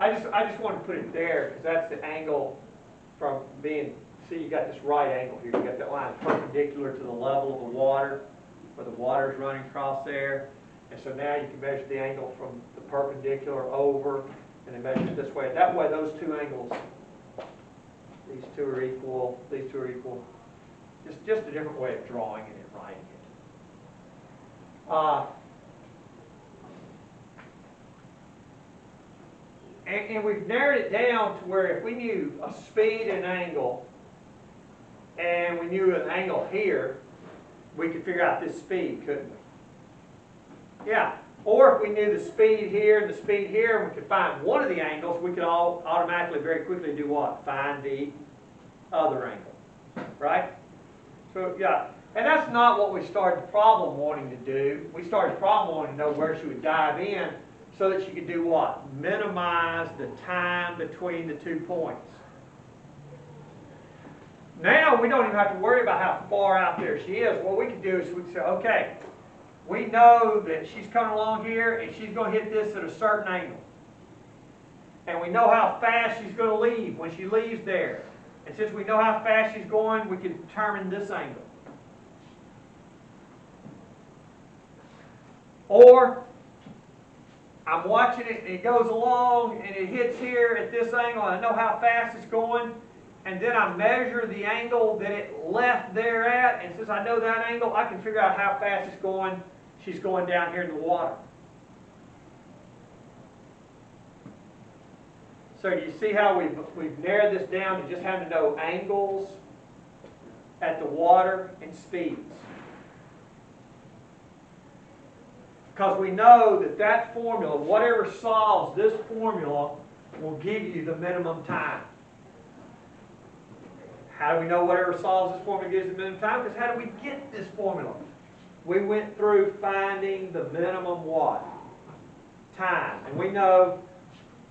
I just want to put it there because that's the angle from being, see you got this right angle here. You got that line perpendicular to the level of the water, where the water is running across there. And so now you can measure the angle from the perpendicular over and then measure it this way. That way those two angles, these two are equal, these two are equal. Just a different way of drawing it and writing it. And we've narrowed it down to where if we knew a speed and angle, and we knew an angle here, we could figure out this speed, couldn't we? Yeah. Or if we knew the speed here and the speed here, and we could find one of the angles, we could all automatically, very quickly do what? Find the other angle, right? So, yeah. And that's not what we started the problem wanting to do. We started the problem wanting to know where she would dive in so that she could do what? Minimize the time between the 2 points. Now we don't even have to worry about how far out there she is. What we can do is we can say, okay, we know that she's coming along here and she's going to hit this at a certain angle. And we know how fast she's going to leave when she leaves there. And since we know how fast she's going, we can determine this angle. Or I'm watching it and it goes along and it hits here at this angle and I know how fast it's going, and then I measure the angle that it left there at, and since I know that angle, I can figure out how fast it's going. She's going down here in the water. So you see how we've narrowed this down to just having to know angles at the water and speeds. Because we know that that formula, whatever solves this formula, will give you the minimum time. How do we know whatever solves this formula gives the minimum time? Because how do we get this formula? We went through finding the minimum what? Time. And we know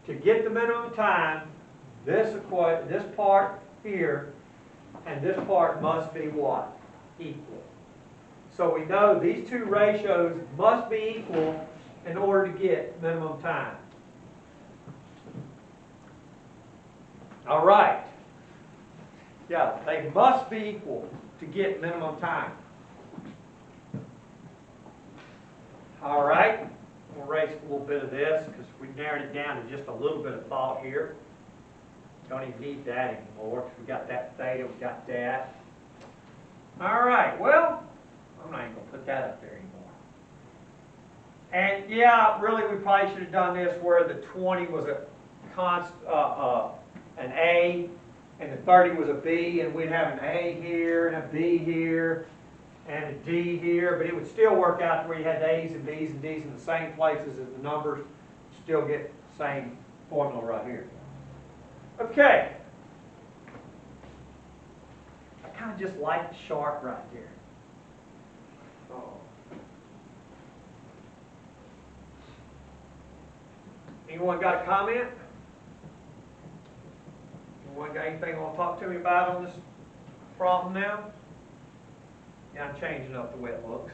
to get the minimum time, this part here and this part must be what? Equal. So we know these two ratios must be equal in order to get minimum time. All right. Yeah, they must be equal to get minimum time. All right. We'll erase a little bit of this because we narrowed it down to just a little bit of thought here. Don't even need that anymore because we got that theta, we got that. All right. Well, I'm not even going to put that up there anymore. And yeah, really we probably should have done this where the 20 was a an A and the 30 was a B, and we'd have an A here and a B here and a D here, but it would still work out where you had A's and B's and D's in the same places as the numbers, still get the same formula right here. Okay. I kind of just like the sharp right there. Oh. Anyone got a comment? Anyone got anything you want to talk to me about on this problem now? Yeah, I'm changing up the way it looks.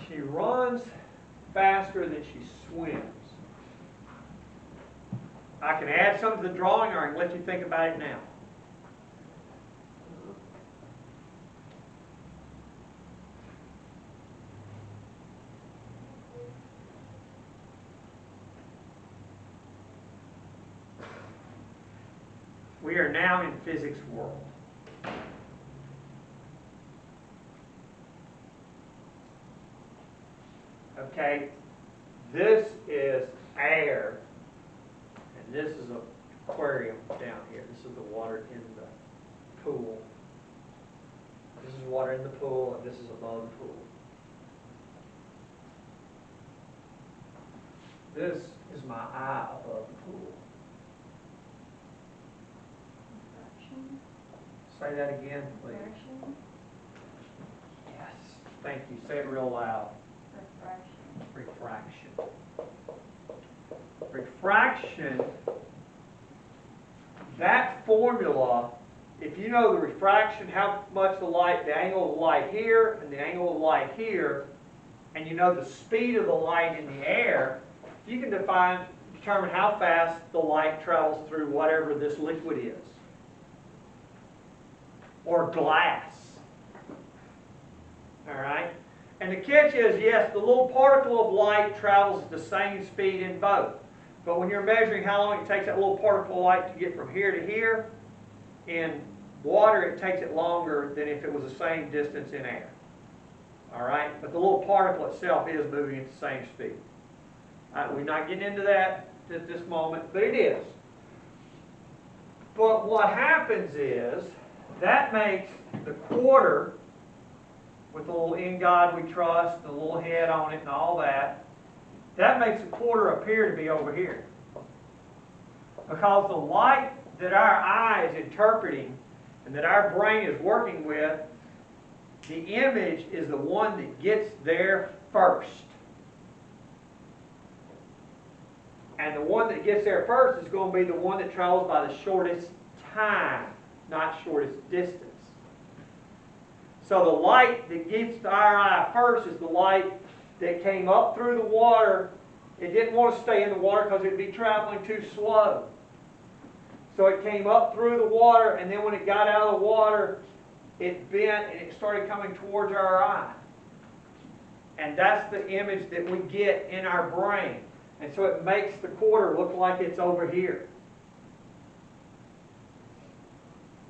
She runs faster than she swims. I can add some to the drawing, or I can let you think about it now. We are now in physics world. Okay, this is air, and this is an aquarium down here. This is the water in the pool. This is water in the pool, and this is above the pool. This is my eye above the pool. Say that again, please. Yes, thank you. Say it real loud. Refraction. Refraction, that formula if you know the refraction, how much the light, the angle of the light here and the angle of the light here, and you know the speed of the light in the air, you can determine how fast the light travels through whatever this liquid is. Or glass. All right? And the catch is, yes, the little particle of light travels at the same speed in both. But when you're measuring how long it takes that little particle of light to get from here to here, in water it takes it longer than if it was the same distance in air. All right? But the little particle itself is moving at the same speed. We're not getting into that at this moment, but it is. But what happens is, that makes the quarter, with the little "In God We Trust," the little head on it and all that, that makes the quarter appear to be over here. Because the light that our eye is interpreting and that our brain is working with, the image is the one that gets there first. And the one that gets there first is going to be the one that travels by the shortest time, not shortest distance. So the light that gets to our eye first is the light that came up through the water. It didn't want to stay in the water because it would be traveling too slow. So it came up through the water, and then when it got out of the water, it bent and it started coming towards our eye. And that's the image that we get in our brain. And so it makes the quarter look like it's over here.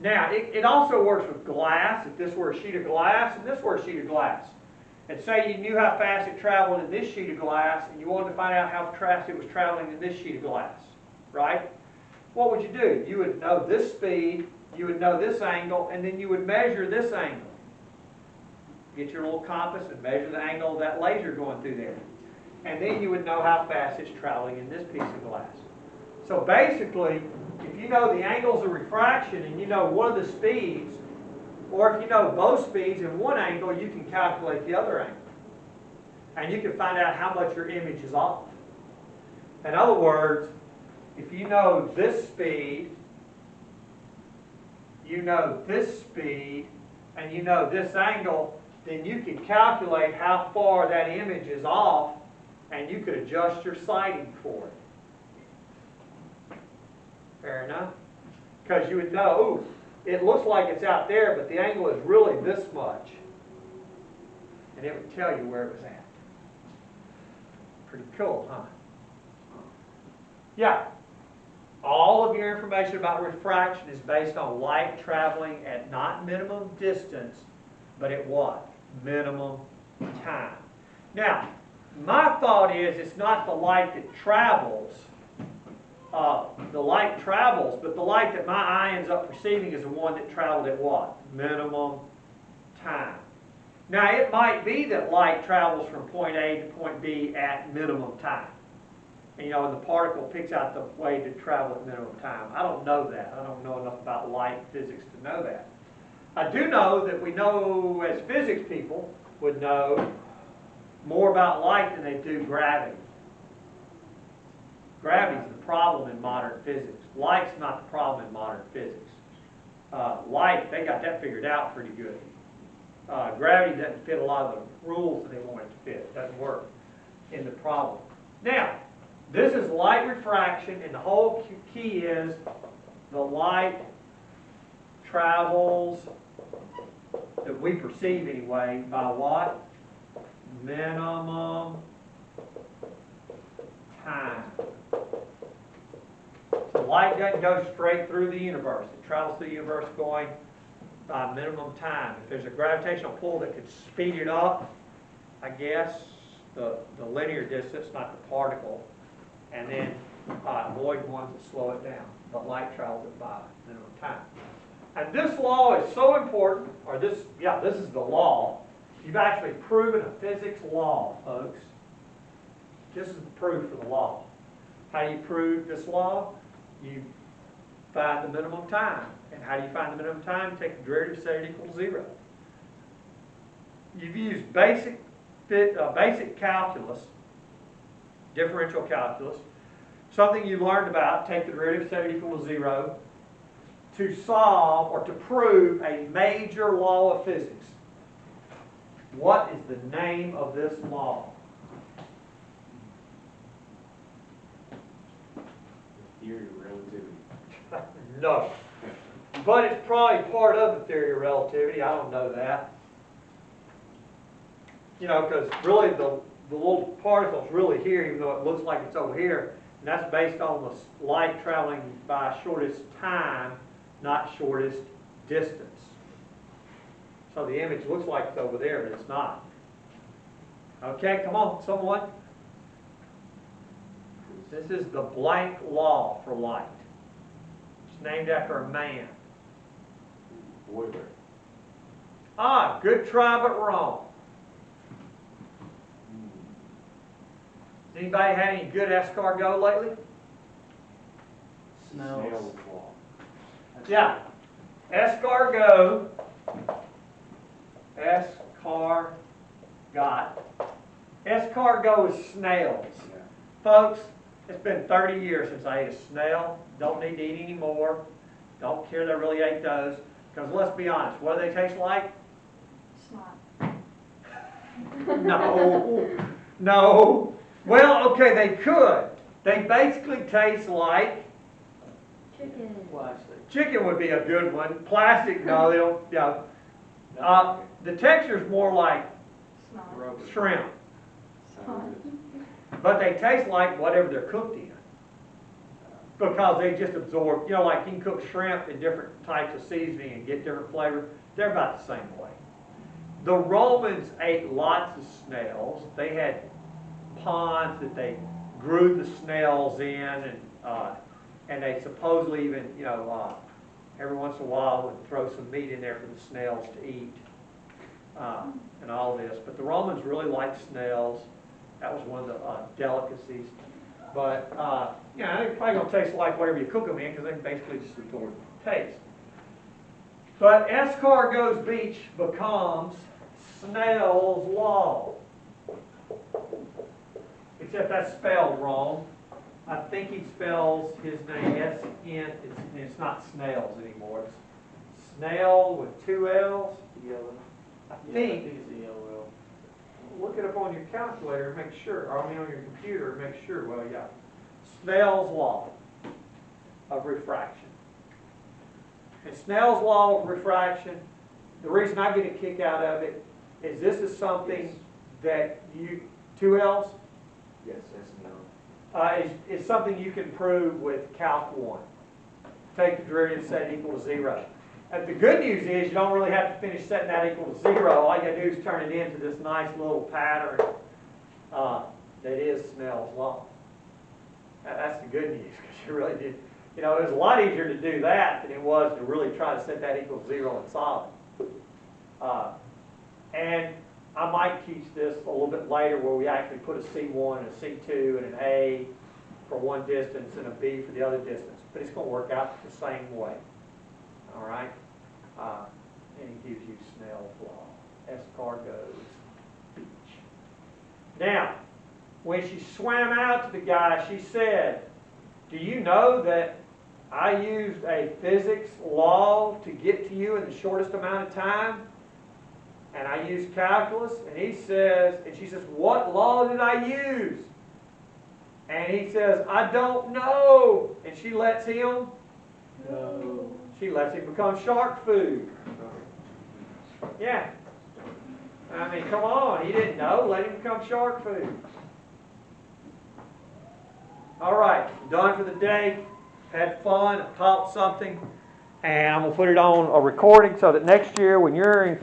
Now, it also works with glass. If this were a sheet of glass and this were a sheet of glass, and say you knew how fast it traveled in this sheet of glass, and you wanted to find out how fast it was traveling in this sheet of glass, right? What would you do? You would know this speed, you would know this angle, and then you would measure this angle. Get your little compass and measure the angle of that laser going through there. And then you would know how fast it's traveling in this piece of glass. So basically, if you know the angles of refraction and you know one of the speeds, or if you know both speeds in one angle, you can calculate the other angle. And you can find out how much your image is off. In other words, if you know this speed, you know this speed, and you know this angle, then you can calculate how far that image is off, and you could adjust your sighting for it. Fair enough? Because you would know, ooh, it looks like it's out there, but the angle is really this much. And it would tell you where it was at. Pretty cool, huh? Yeah. All of your information about refraction is based on light traveling at not minimum distance, but at what? Minimum time. Now, my thought is it's not the light that travels. The light travels, but the light that my eye ends up perceiving is the one that traveled at what? Minimum time. Now, it might be that light travels from point A to point B at minimum time. And, and the particle picks out the way to travel at minimum time. I don't know that. I don't know enough about light physics to know that. I do know that we know, as physics people would know, more about light than they do gravity. Gravity is the problem in modern physics. Light's not the problem in modern physics. Light, they got that figured out pretty good. Gravity doesn't fit a lot of the rules that they want it to fit. It doesn't work in the problem. Now, this is light refraction, and the whole key is the light travels, that we perceive anyway, by what? Minimum time. So light doesn't go straight through the universe. It travels through the universe going by minimum time. If there's a gravitational pull that could speed it up, I guess, the linear distance, not the particle, and then avoid ones that slow it down. But light travels it by minimum time. And this law is so important, or this is the law. You've actually proven a physics law, folks. This is the proof for the law. How do you prove this law? You find the minimum time. And how do you find the minimum time? You take the derivative, set it equal to 0. You've used basic calculus, differential calculus, something you learned about, take the derivative, set it equal to 0, to solve or to prove a major law of physics. What is the name of this law? Theory of relativity. No. But it's probably part of the theory of relativity. I don't know that. You know, because really the little particle's really here, even though it looks like it's over here. And that's based on the light traveling by shortest time, not shortest distance. So the image looks like it's over there, but it's not. Okay, come on, someone. This is the blank law for light. It's named after a man. Boiler. Ah, good try, but wrong. Has anybody had any good escargot lately? Snell's law. Yeah. Escargot. Escargot is snails. Yeah. Folks, it's been 30 years since I ate a snail. Don't need to eat any more. Don't care that I really ate those. Because let's be honest, what do they taste like? Snot. No. No. Well, okay, they could. They basically taste like Chicken. Plastic. chicken would be a good one. Plastic, no, they don't. The texture's more like Snot. Rubber. shrimp, Snot. but they taste like whatever they're cooked in. Because they just absorb, you know, like you can cook shrimp in different types of seasoning and get different flavor. They're about the same way. The Romans ate lots of snails. They had ponds that they grew the snails in, and they supposedly even, you know, every once in a while would throw some meat in there for the snails to eat, and all this. But the Romans really liked snails. That was one of the delicacies. But, you know, they're probably going to taste like whatever you cook them in, because they basically just absorb the taste. But escargot's beach becomes Snell's law. Except that's spelled wrong. I think he spells his name S-N, it's not Snell's anymore. It's Snell with two L's. Yellow. I think. it's a yellow. Look it up on your calculator and make sure, or I mean on your computer and make sure. Well, yeah. Snell's law of refraction. And Snell's law of refraction, the reason I get a kick out of it is this is something that you, two L's, Yes, that's Snell. is something you can prove with Calc 1. Take the derivative, set it equal to 0. And the good news is you don't really have to finish setting that equal to 0. All you got to do is turn it into this nice little pattern that is Snell's law. That's the good news, because you really did. You know, it was a lot easier to do that than it was to really try to set that equal to 0 and solve it. And I might teach this a little bit later where we actually put a C1 and a C2 and an A for one distance and a B for the other distance. But it's going to work out the same way. All right? And it gives you Snell's law. Escargot's beach. Now, when she swam out to the guy, she said, do you know that I used a physics law to get to you in the shortest amount of time? And I used calculus, and he says, and she says, what law did I use? And he says, I don't know. And she lets him? No. She lets him become shark food. Yeah. I mean, come on. He didn't know. Let him become shark food. All right. Done for the day. Had fun. Taught something. And I'm going to put it on a recording so that next year when you're in